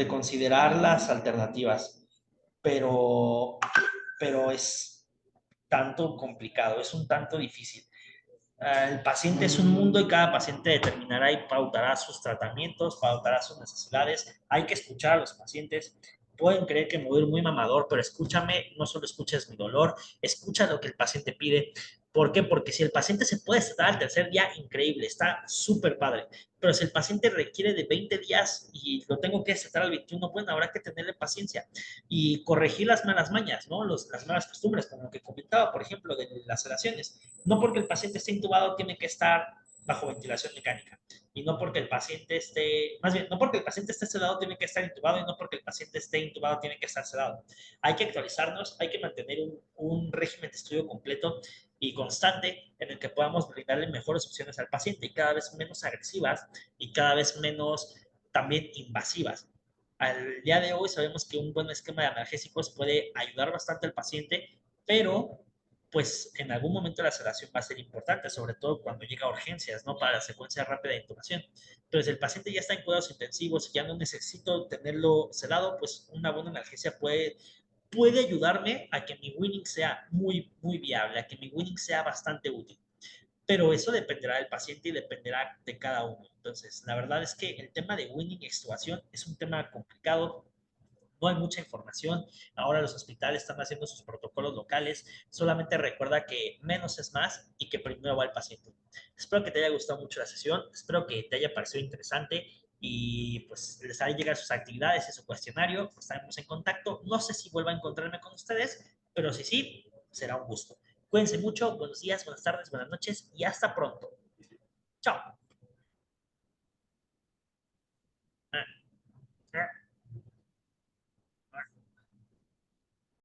considerar las alternativas, pero, pero es tanto complicado, es un tanto difícil. El paciente es un mundo y cada paciente determinará y pautará sus tratamientos, pautará sus necesidades. Hay que escuchar a los pacientes. Pueden creer que me voy a ir muy mamador, pero escúchame, no solo escuches mi dolor, escucha lo que el paciente pide. ¿Por qué? Porque si el paciente se puede tratar al tercer día, increíble, está súper padre. Pero si el paciente requiere de 20 días y lo tengo que tratar al 21, bueno, habrá que tenerle paciencia y corregir las malas mañas, ¿no? Las malas costumbres, como lo que comentaba, por ejemplo, de las sedaciones. No porque el paciente esté intubado tiene que estar bajo ventilación mecánica. Y no porque el paciente esté, más bien, no porque el paciente esté sedado tiene que estar intubado y no porque el paciente esté intubado tiene que estar sedado. Hay que actualizarnos, hay que mantener un régimen de estudio completo y constante en el que podamos brindarle mejores opciones al paciente y cada vez menos agresivas y cada vez menos también invasivas. Al día de hoy sabemos que un buen esquema de analgésicos puede ayudar bastante al paciente, pero pues en algún momento la sedación va a ser importante, sobre todo cuando llega a urgencias, ¿no? Para la secuencia rápida de intubación. Entonces, el paciente ya está en cuidados intensivos y ya no necesito tenerlo sedado, pues una buena analgesia puede ayudarme a que mi winning sea muy viable, a que mi winning sea bastante útil. Pero eso dependerá del paciente y dependerá de cada uno. Entonces, la verdad es que el tema de winning y extubación es un tema complicado, no hay mucha información. Ahora los hospitales están haciendo sus protocolos locales. Solamente recuerda que menos es más y que primero va el paciente. Espero que te haya gustado mucho la sesión. Espero que te haya parecido interesante y pues les haré llegar sus actividades y su cuestionario. Estaremos en contacto. No sé si vuelva a encontrarme con ustedes, pero si sí, será un gusto. Cuídense mucho. Buenos días, buenas tardes, buenas noches y hasta pronto. Chao.